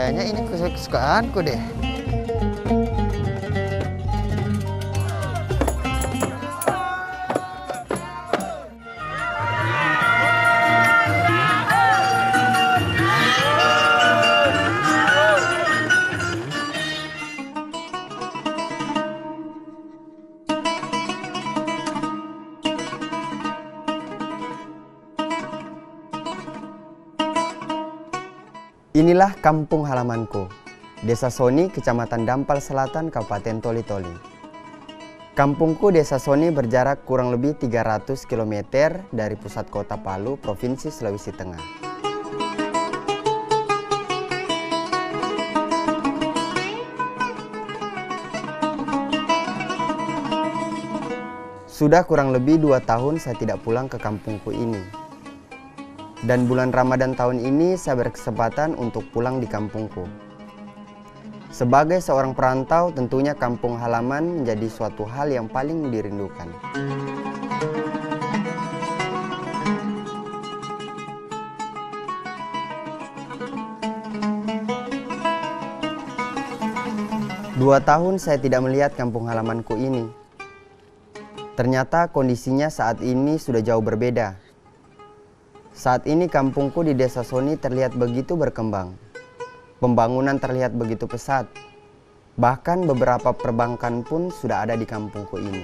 Kayaknya ini kesukaanku deh. Inilah kampung halamanku, Desa Soni, Kecamatan Dampal Selatan, Kabupaten Toli-Toli. Kampungku Desa Soni berjarak kurang lebih 300 km dari pusat kota Palu, Provinsi Sulawesi Tengah. Sudah kurang lebih 2 tahun saya tidak pulang ke kampungku ini. Dan bulan Ramadan tahun ini saya berkesempatan untuk pulang di kampungku. Sebagai seorang perantau, tentunya kampung halaman menjadi suatu hal yang paling dirindukan. Dua tahun saya tidak melihat kampung halamanku ini. Ternyata kondisinya saat ini sudah jauh berbeda. Saat ini kampungku di Desa Soni terlihat begitu berkembang. Pembangunan terlihat begitu pesat. Bahkan beberapa perbankan pun sudah ada di kampungku ini.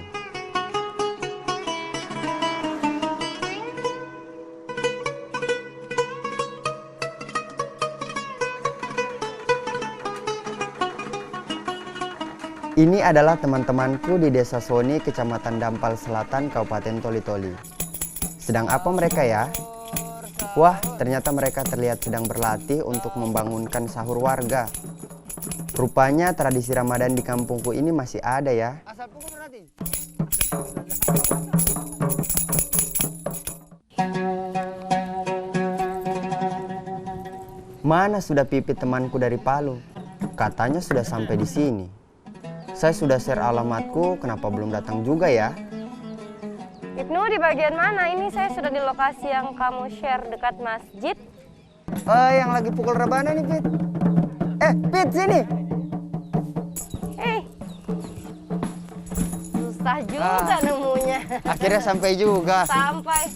Ini adalah teman-temanku di Desa Soni, Kecamatan Dampal Selatan, Kabupaten Toli-Toli. Sedang apa mereka ya? Wah, ternyata mereka terlihat sedang berlatih untuk membangunkan sahur warga. Rupanya tradisi Ramadan di kampungku ini masih ada ya. Mana sudah Pipit temanku dari Palu? Katanya sudah sampai di sini. Saya sudah share alamatku, kenapa belum datang juga ya? Ibnu, di bagian mana? Ini saya sudah di lokasi yang kamu share dekat masjid. Yang lagi pukul rebana nih, Pit. Pit, sini. Susah juga nemunya. Akhirnya sampai juga. Sampai.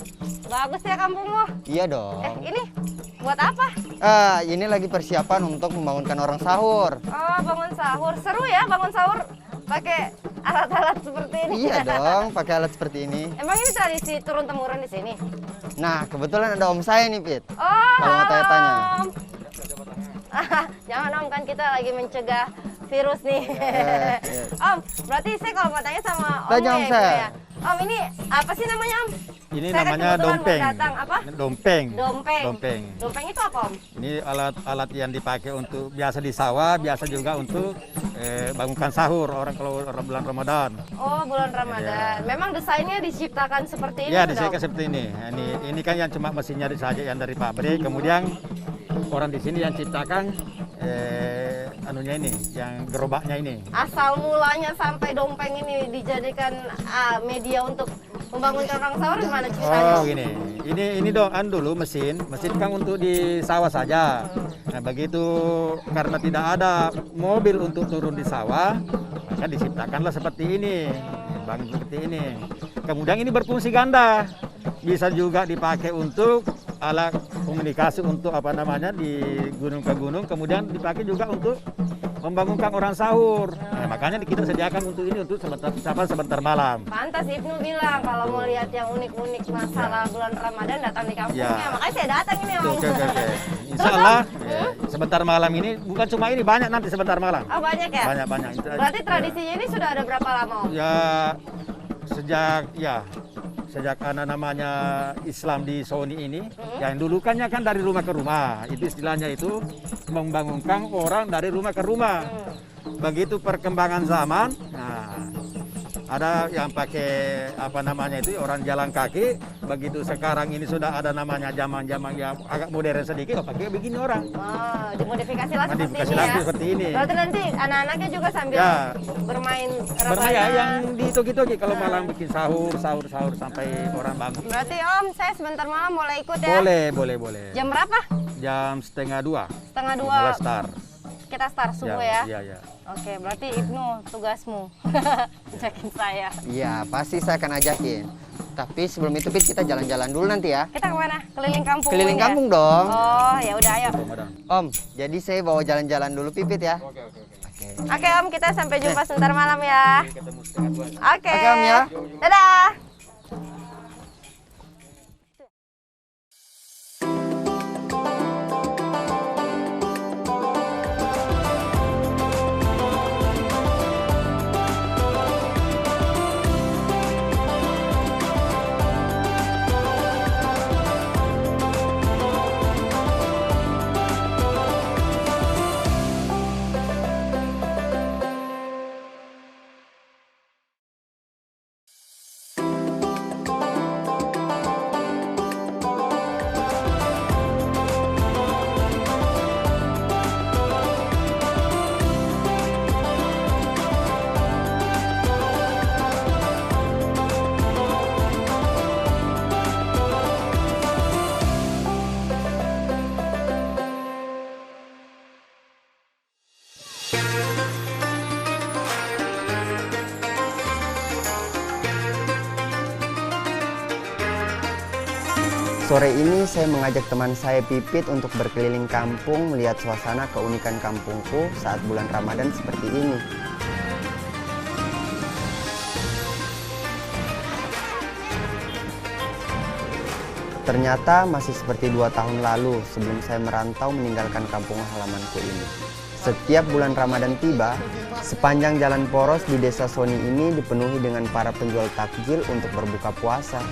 Bagus ya kampungmu? Iya dong. Ini buat apa? Ini lagi persiapan untuk membangunkan orang sahur. Oh, bangun sahur. Seru ya bangun sahur pakai alat-alat seperti ini. Iya dong, pakai alat seperti ini. Emang ini tradisi turun-temurun di sini? Nah, kebetulan ada om saya nih, Pit. Oh, kalau mau tanya-tanya. Jangan om, kan kita lagi mencegah virus nih. Om, berarti saya kalau mau tanya sama om Tanya om saya. ya. Om, ini apa sih namanya om? Ini Saya namanya kebetulan dompeng. mau datang. Apa? Dompeng. Dompeng. Dompeng. Dompeng itu apa om? Ini alat yang dipakai untuk biasa di sawah, biasa juga untuk bangunkan sahur orang kalau bulan Ramadan. Oh, bulan Ramadan. Memang desainnya diciptakan seperti ini. Ya, sudah, disekat Om? seperti ini. Ini kan yang cuma mesinnya saja yang dari pabrik. Kemudian orang di sini yang ciptakan anunya ini, yang gerobaknya ini. Asal mulanya sampai dompeng ini dijadikan media untuk membangunkan orang sahur, gimana ceritanya? Oh gini, ini dulu mesin kan untuk di sawah saja. Nah begitu karena tidak ada mobil untuk turun di sawah, maka diciptakanlah seperti ini, bangun seperti ini. Kemudian ini berfungsi ganda, bisa juga dipakai untuk alat komunikasi untuk apa namanya di gunung ke gunung, kemudian dipakai juga untuk membangunkan orang sahur. Nah, makanya kita sediakan untuk ini untuk sebentar malam. Pantas Ibnu bilang kalau mau lihat yang unik-unik masalah bulan Ramadan datang di kampungnya. Makanya saya datang ini om. Oke. Insya Allah sebentar malam ini bukan cuma ini, banyak nanti sebentar malam. Oh banyak ya? Banyak. Berarti tradisinya ini sudah ada berapa lama om? Ya sejak namanya Islam di Soni ini, yang dulu kan dari rumah ke rumah, itu istilahnya itu membangunkan orang dari rumah ke rumah. Begitu perkembangan zaman, nah, ada yang pakai apa namanya itu orang jalan kaki. Begitu sekarang ini sudah ada namanya zaman-zaman yang agak modern sedikit, pakai begini orang. Oh, dimodifikasi lah seperti Modifikasi ini lagi ya? seperti ini. Berarti nanti anak-anaknya juga sambil bermain Bermain rebana. yang ditoki-toki kalau malam bikin sahur sampai orang bangun. Berarti om, saya sebentar malam boleh ikut ya? Boleh. Jam berapa? Jam 1:30. 1:30. Mulai start. kita start subuh ya. Iya, iya. Oke, berarti Ibnu tugasmu ajakin saya. Iya, pasti saya akan ajakin. Tapi sebelum itu Pit, kita jalan-jalan dulu nanti ya. Kita kemana? Keliling kampung. Keliling ya? kampung dong. Oh, ya udah ayo. Ramadan. Om, jadi saya bawa jalan-jalan dulu Pipit ya. Oke. Oke Om, kita sampai jumpa sebentar malam ya. Ketemu setengah 2. Oke. Oke, Om ya. Dadah. Sore ini saya mengajak teman saya Pipit untuk berkeliling kampung melihat suasana keunikan kampungku saat bulan Ramadan seperti ini. Ternyata masih seperti 2 tahun lalu sebelum saya merantau meninggalkan kampung halamanku ini. Setiap bulan Ramadan tiba, sepanjang jalan poros di desa Soni ini dipenuhi dengan para penjual takjil untuk berbuka puasa.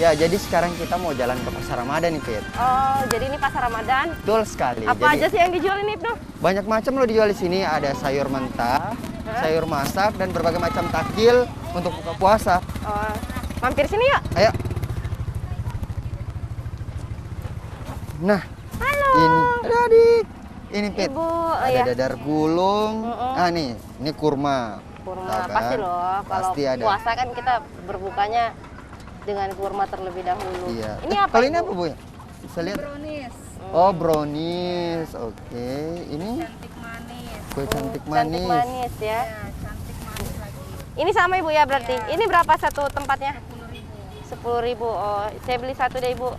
Ya, jadi sekarang kita mau jalan ke pasar Ramadan nih, Pit. Oh, jadi ini pasar Ramadan. Betul sekali. Apa Jadi, aja sih yang dijual ini, Ibnu? banyak macam lo dijual di sini. Ada sayur mentah, sayur masak, dan berbagai macam takjil untuk buka puasa. Oh, mampir sini yuk. Ayo. Nah, Halo. ini ada adik. Ini Pit. Ibu, Ada ya. dadar gulung. Ah nih, ini kurma. Kurma Tahu kan? pasti loh. Kalau Pasti ada. puasa kan kita berbukanya dengan kurma terlebih dahulu. Iya. Ini apa? Kalau ini Ibu? apa, Bu? Bisa lihat? Brownies, Oh, brownies. Oke. Ini cantik manis. kue cantik Cantik manis. manis ya. Ya, cantik manis lagi. Ini sama Ibu ya berarti. Iya. Ini berapa satu tempatnya? 10.000. 10.000. Oh, saya beli satu deh, Ibu.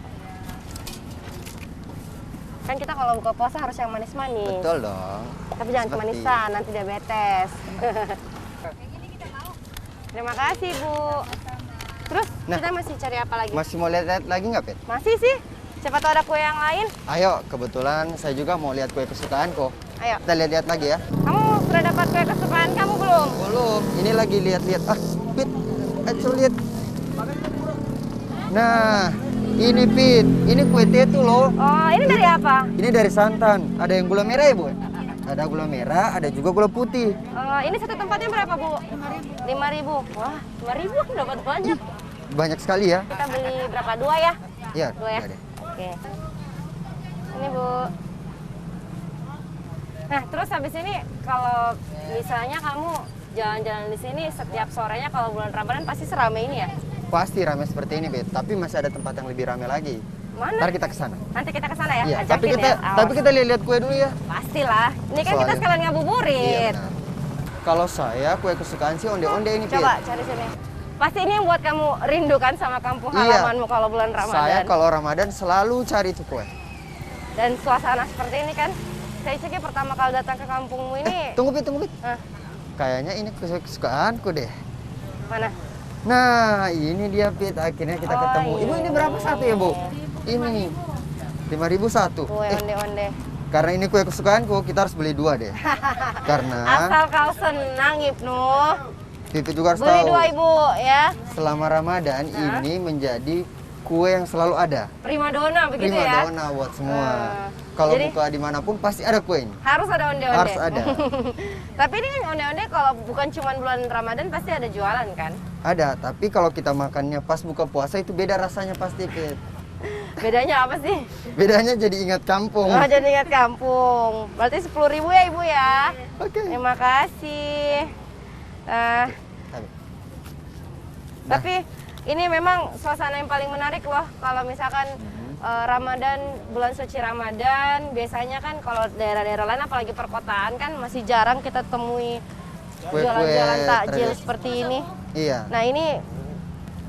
Kan kita kalau buka puasa harus yang manis-manis. Betul dong. Tapi jangan Seperti- kemanisan, nanti diabetes. Terima kasih, Bu. Terus Nah. kita masih cari apa lagi? Masih mau lihat lagi nggak, Pit? Masih sih. Siapa tahu ada kue yang lain. Ayo, kebetulan saya juga mau lihat kue kesukaanku. Ayo. Kita lihat-lihat lagi ya. Kamu sudah dapat kue kesukaan kamu belum? Belum. Ini lagi lihat-lihat. Ah, Pit. Ayo lihat. Nah, ini Pit. Ini kue tetu loh. Oh, ini dari apa? Ini dari santan. Ada yang gula merah ya, Bu? Ada gula merah, ada juga gula putih. Ini satu tempatnya berapa, Bu? 5.000. Wah, 5.000 dapat banyak. Banyak sekali ya. Kita beli berapa? 2 ya? Iya, 2 ya? iya deh. Oke. Ini, Bu. Nah, terus habis ini kalau misalnya kamu jalan-jalan di sini setiap sorenya kalau bulan Ramadan pasti seramai ini ya? Pasti ramai seperti ini, Bet. Tapi masih ada tempat yang lebih ramai lagi. Mana? Ntar kita ke sana. Nanti kita ke sana ya? Iya, Ajakin tapi kita ya? Awas. tapi kita lihat-lihat kue dulu ya. Pastilah. Ini kan kita Soalnya- sekalian Iya, ngabuburit. benar. Kalau saya kue kesukaan sih onde-onde ini, Pit. Coba cari sini. Pasti ini yang buat kamu rindu kan sama kampung Iya. halamanmu kalau bulan Ramadan. Saya kalau Ramadan selalu cari itu kue. Dan suasana seperti ini kan, saya ceknya pertama kali datang ke kampungmu ini. Tunggu, Pit. Hah, Kayaknya ini kesukaanku deh. mana? Nah, ini dia, Pit. Akhirnya kita Oh, ketemu. Ibu, ini berapa satu ya, Bu? Ini 5.000 satu. Kue onde-onde. Karena ini kue kesukaanku, kita harus beli 2 deh. Karena Asal kau senang, Ibnu. Pipit juga harus Beli tahu. 2, Ibu, ya. Selama Ramadan ini menjadi kue yang selalu ada. Primadona begitu Prima ya. dona buat semua. Ah. Kalau Jadi- buka dimanapun pasti ada kue ini. Harus ada onde-onde. Harus ada. Tapi ini kan onde-onde kalau bukan cuma bulan Ramadan pasti ada jualan kan? Ada, tapi kalau kita makannya pas buka puasa itu beda rasanya pasti, Pit. Bedanya apa sih? Bedanya jadi ingat kampung. Oh, jadi ingat kampung. Berarti 10.000 ya, Ibu ya. Oke. Terima kasih. Nah, Nah. tapi ini memang suasana yang paling menarik loh. Kalau misalkan Ramadan, bulan suci Ramadan, biasanya kan kalau daerah-daerah lain apalagi perkotaan kan masih jarang kita temui jualan-jualan takjil tradisi. seperti ini. Iya. Nah ini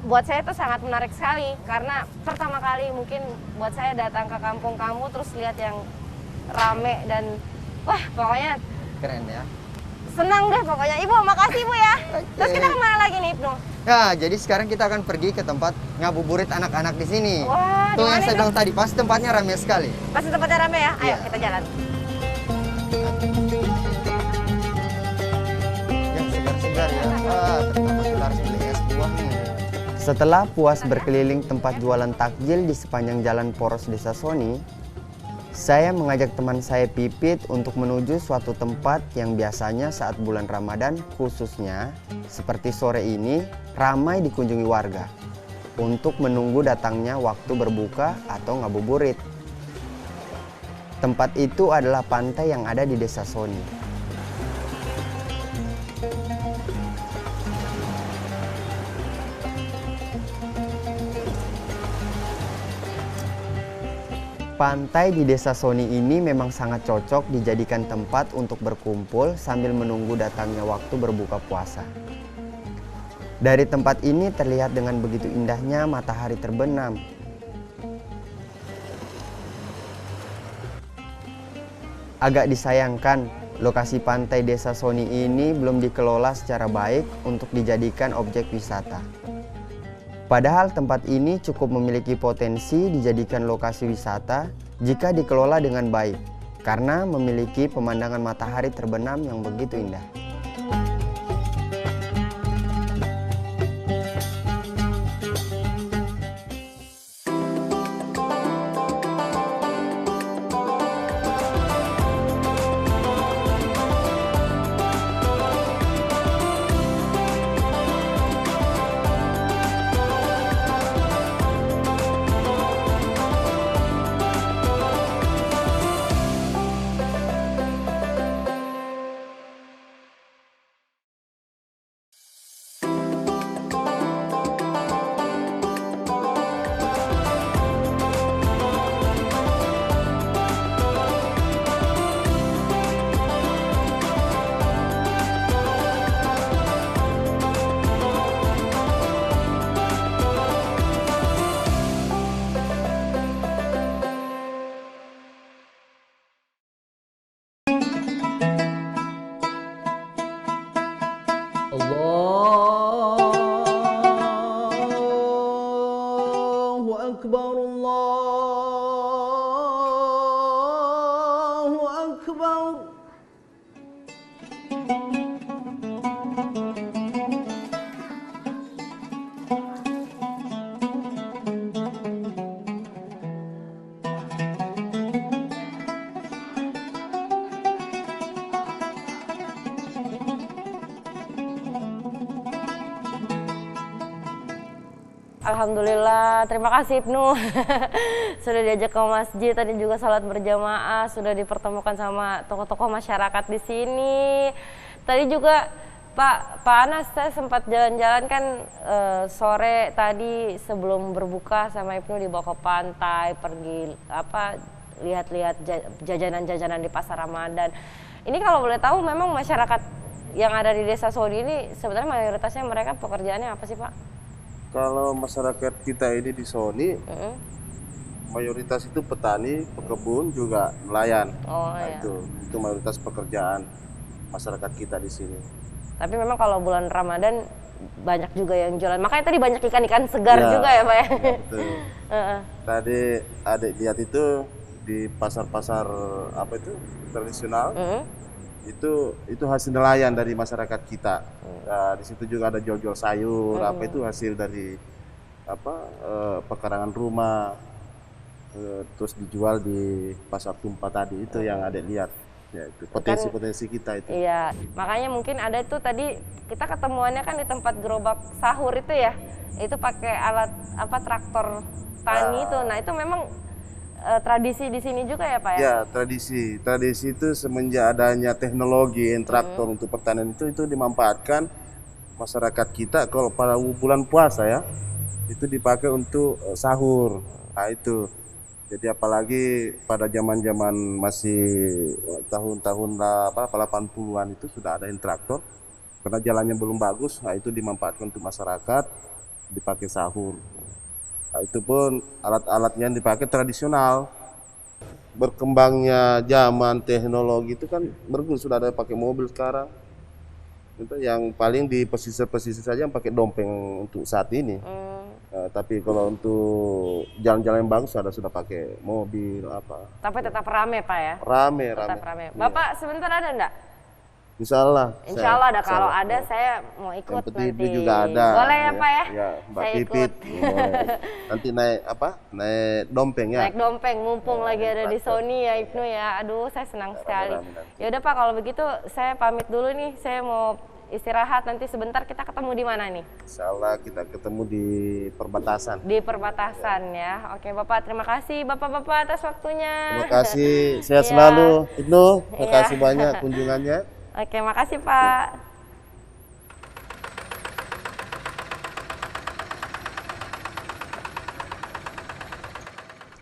buat saya itu sangat menarik sekali karena pertama kali mungkin buat saya datang ke kampung kamu terus lihat yang rame dan wah pokoknya Keren ya. senang deh pokoknya. Ibu makasih Ibu ya. Terus kita kemana lagi nih Ibnu? Ya, jadi sekarang kita akan pergi ke tempat ngabuburit anak-anak di sini. Wah, Tuh di yang mana saya itu? bilang tadi, pas tempatnya ramai sekali. Pasti tempatnya rame ya? Ayo Iya. kita jalan. Yang segar-segar ya. Wah, terutama kita harus beli es buah nih. Setelah puas berkeliling tempat jualan takjil di sepanjang jalan Poros Desa Soni, saya mengajak teman saya Pipit untuk menuju suatu tempat yang biasanya saat bulan Ramadan khususnya seperti sore ini ramai dikunjungi warga untuk menunggu datangnya waktu berbuka atau ngabuburit. Tempat itu adalah pantai yang ada di Desa Soni. Pantai di Desa Soni ini memang sangat cocok dijadikan tempat untuk berkumpul sambil menunggu datangnya waktu berbuka puasa. Dari tempat ini terlihat dengan begitu indahnya matahari terbenam. Agak disayangkan, lokasi pantai Desa Soni ini belum dikelola secara baik untuk dijadikan objek wisata. Padahal tempat ini cukup memiliki potensi dijadikan lokasi wisata jika dikelola dengan baik, karena memiliki pemandangan matahari terbenam yang begitu indah. Allahu Akbar, Allahu Akbar. Alhamdulillah, terima kasih Ibnu. Sudah diajak ke masjid, tadi juga salat berjamaah, sudah dipertemukan sama tokoh-tokoh masyarakat di sini. Tadi juga Pak Anas, saya sempat jalan-jalan kan sore tadi sebelum berbuka sama Ibnu dibawa ke pantai, pergi lihat-lihat jajanan-jajanan di pasar Ramadan. Ini kalau boleh tahu memang masyarakat yang ada di Desa Soni ini sebenarnya mayoritasnya mereka pekerjaannya apa sih Pak? Kalau masyarakat kita ini di Soni, mayoritas itu petani, pekebun, juga nelayan. Oh, nah, iya. itu mayoritas pekerjaan masyarakat kita di sini. Tapi memang kalau bulan Ramadan banyak juga yang jualan. Makanya tadi banyak ikan-ikan segar Ya, juga ya Pak ya? Ya, betul. Tadi adik lihat itu di pasar-pasar apa itu tradisional. Itu hasil nelayan dari masyarakat kita. Nah, di situ juga ada jual-jual sayur, apa itu hasil dari pekarangan rumah, terus dijual di pasar tumpah tadi. Itu yang adik lihat, ya, itu potensi-potensi kita itu. Iya, makanya mungkin ada tuh tadi kita ketemuannya kan di tempat gerobak sahur itu ya, itu pakai alat traktor tani itu. Nah itu memang tradisi di sini juga ya Pak ya? Ya, tradisi itu semenjak adanya teknologi traktor untuk pertanian itu dimanfaatkan masyarakat kita kalau pada bulan puasa ya, itu dipakai untuk sahur. Nah itu Jadi apalagi pada zaman-zaman masih tahun-tahun 80-an itu sudah ada traktor karena jalannya belum bagus, nah itu dimanfaatkan untuk masyarakat dipakai sahur. Nah, itu pun alat-alatnya yang dipakai tradisional. Berkembangnya zaman teknologi itu kan sudah ada pakai mobil sekarang. Itu yang paling di pesisir-pesisir saja yang pakai dompeng untuk saat ini. Tapi kalau untuk jalan-jalan yang bagus sudah pakai mobil apa. Tapi tetap rame Pak ya? Rame. Tetap rame. Bapak sebentar ada enggak? Insya Allah. Insya Allah ada. Kalau ada saya mau ikut yang nanti. Pipit juga ada. Boleh ya Pak ya? Ya, Mbak saya Pipit. ikut. Boleh. Nanti naik naik dompeng ya. Naik dompeng, mumpung lagi ada di Sony ya Ibnu ya. Aduh, saya senang sekali. Ya udah Pak, kalau begitu saya pamit dulu nih. Saya mau istirahat, nanti sebentar kita ketemu di mana nih? Insya Allah kita ketemu di perbatasan. Di perbatasan ya. Oke Bapak, terima kasih Bapak-bapak atas waktunya. Terima kasih, sehat Iya. selalu. Ibnu, terima Iya. kasih banyak kunjungannya. Oke, makasih Pak.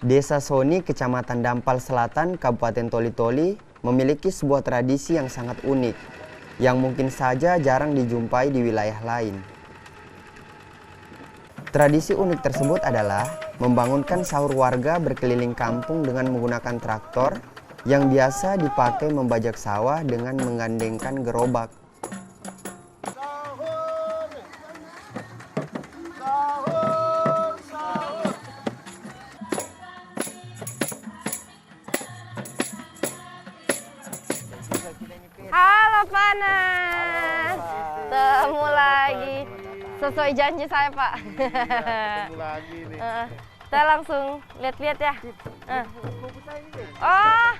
Desa Soni, Kecamatan Dampal Selatan, Kabupaten Toli-Toli memiliki sebuah tradisi yang sangat unik, yang mungkin saja jarang dijumpai di wilayah lain. Tradisi unik tersebut adalah membangunkan sahur warga berkeliling kampung dengan menggunakan traktor yang biasa dipakai membajak sawah dengan menggandengkan gerobak. Halo Panas. Ketemu lagi. Sesuai janji saya Pak. Ketemu lagi nih. Saya langsung lihat-lihat ya. Oh,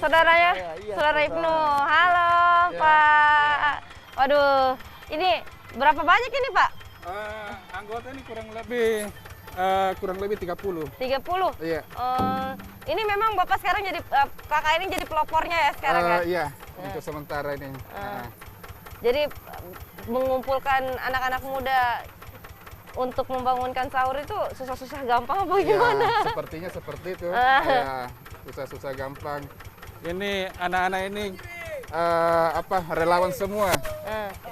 saudaranya, saudara Ibnu. Halo Pak. Waduh, ini berapa banyak ini Pak? Anggota ini kurang lebih 30. 30? Iya. Ini memang Bapak sekarang jadi, kakak ini jadi pelopornya ya sekarang ya? Iya, untuk sementara ini. Jadi mengumpulkan anak-anak muda untuk membangunkan sahur itu susah-susah gampang apa gimana? Ya, sepertinya seperti itu. Ya, susah-susah gampang. Ini anak-anak ini relawan semua.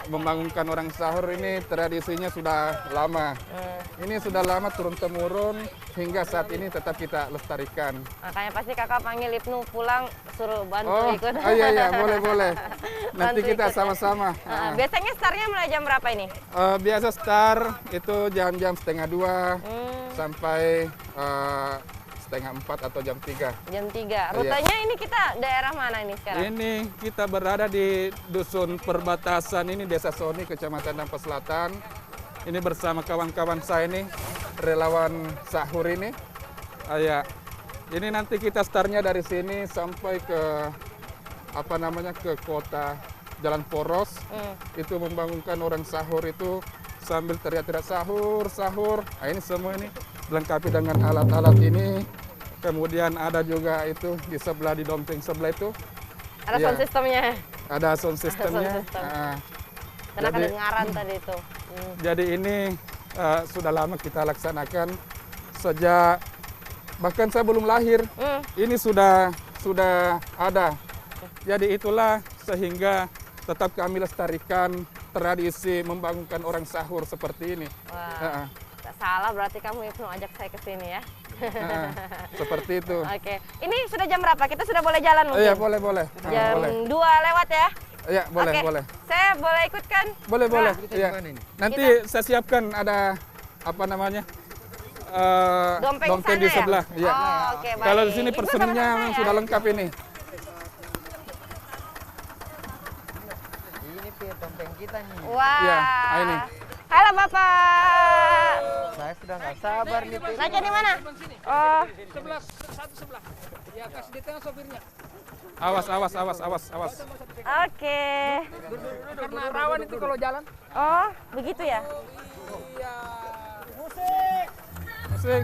Membangunkan orang sahur ini tradisinya sudah lama. Ini sudah lama turun-temurun hingga saat ini tetap kita lestarikan. Makanya pasti kakak panggil Ibnu pulang suruh bantu ikut. Iya, boleh. Nanti Bantu kita ikut ya. sama-sama. Biasanya startnya mulai jam berapa ini? Biasa start itu jam-jam 1:30 sampai 3:30 atau jam 3. Jam 3. Rutenya ini kita daerah mana ini sekarang? Ini kita berada di dusun perbatasan ini Desa Soni, Kecamatan Dampal Selatan. Ini bersama kawan-kawan saya ini, relawan sahur ini. Ya, ini nanti kita startnya dari sini sampai ke ke kota Jalan Poros. Itu membangunkan orang sahur itu sambil teriak-teriak sahur. Nah, ini semua ini dilengkapi dengan alat-alat ini. Kemudian ada juga itu di sebelah, di dompeng sebelah itu. Ada sound systemnya. Ada sound systemnya. Sound system. Karena Jadi- kedengaran tadi itu. Jadi ini sudah lama kita laksanakan sejak bahkan saya belum lahir. Ini sudah ada. Jadi itulah sehingga tetap kami lestarikan tradisi membangunkan orang sahur seperti ini. Wah, nggak salah berarti kamu Ibnu ajak saya ke sini ya. Seperti itu. Oke, ini sudah jam berapa? Kita sudah boleh jalan mungkin? Iya, boleh. Jam Boleh. 2 lewat ya? Iya, boleh, Oke, boleh. saya boleh ikut kan? Boleh. Nah, Iya. Nanti saya siapkan ada Dompeng dompeng sana di ya? sebelah. Iya. Oh, oke, baik. Kalau di sini Ikut personilnya sama saya. sudah lengkap ini. Wah. Iya, ini. Halo Bapak. Saya sudah nggak sabar nih. Naiknya di mana? Oh, Sebelah. Di atas di tengah sopirnya. Awas. oke. Karena rawan itu kalau jalan. Oh, begitu ya? Musik.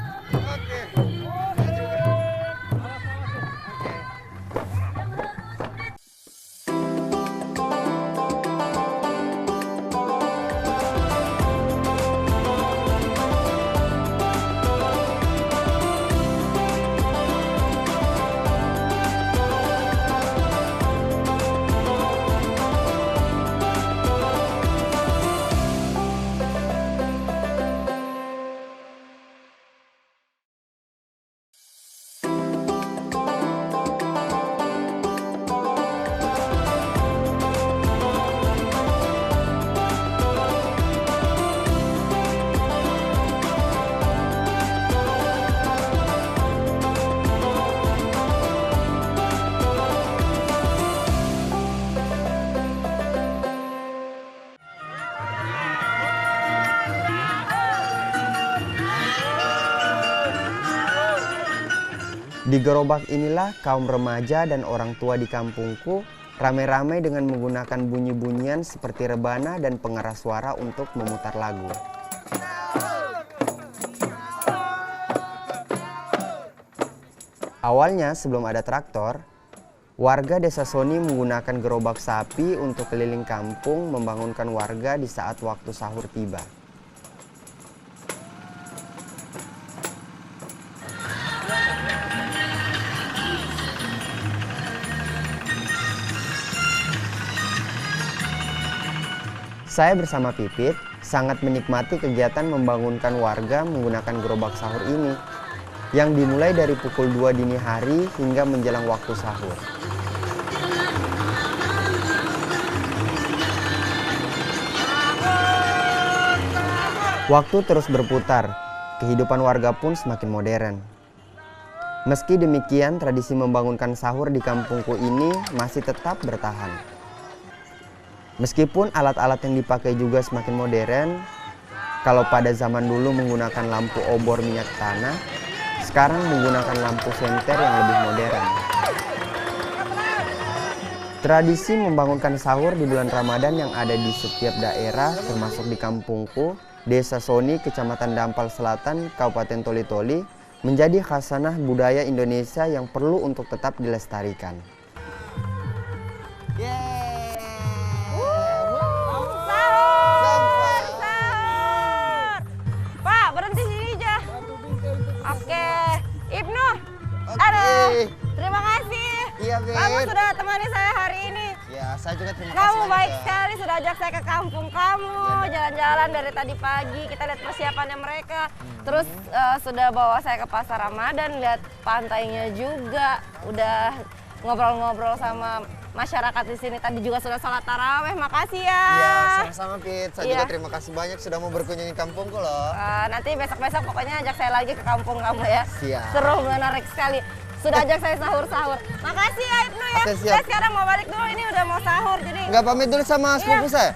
Di gerobak inilah kaum remaja dan orang tua di kampungku ramai-ramai dengan menggunakan bunyi-bunyian seperti rebana dan pengeras suara untuk memutar lagu. Awalnya sebelum ada traktor, warga Desa Soni menggunakan gerobak sapi untuk keliling kampung membangunkan warga di saat waktu sahur tiba. Saya bersama Pipit sangat menikmati kegiatan membangunkan warga menggunakan gerobak sahur ini, yang dimulai dari pukul 2 dini hari hingga menjelang waktu sahur. Waktu terus berputar, kehidupan warga pun semakin modern. Meski demikian, tradisi membangunkan sahur di kampungku ini masih tetap bertahan. Meskipun alat-alat yang dipakai juga semakin modern, kalau pada zaman dulu menggunakan lampu obor minyak tanah, sekarang menggunakan lampu senter yang lebih modern. Tradisi membangunkan sahur di bulan Ramadan yang ada di setiap daerah, termasuk di kampungku, Desa Soni, Kecamatan Dampal Selatan, Kabupaten Toli-Toli, menjadi khasanah budaya Indonesia yang perlu untuk tetap dilestarikan. Oke, Ibnu. Aduh, terima kasih. Iya, Beb. Kamu sudah temani saya hari ini. Ya, saya juga terima kasih. Kamu baik juga. sekali sudah ajak saya ke kampung kamu, jalan-jalan dari tadi pagi. Kita lihat persiapannya mereka. Terus sudah bawa saya ke Pasar Ramadan, lihat pantainya juga. Udah ngobrol-ngobrol sama masyarakat di sini. Tadi juga sudah sholat taraweh. Makasih ya. Iya, sama-sama Pit. Saya Iya. juga terima kasih banyak sudah mau berkunjung di kampungku loh. Nanti besok-besok pokoknya ajak saya lagi ke kampung kamu ya. Siap. Seru, menarik sekali. Sudah ajak saya sahur-sahur. Makasih ya Ibnu ya. Oke, siap. Saya sekarang mau balik dulu, ini udah mau sahur jadi. Nggak pamit dulu sama sepupu saya?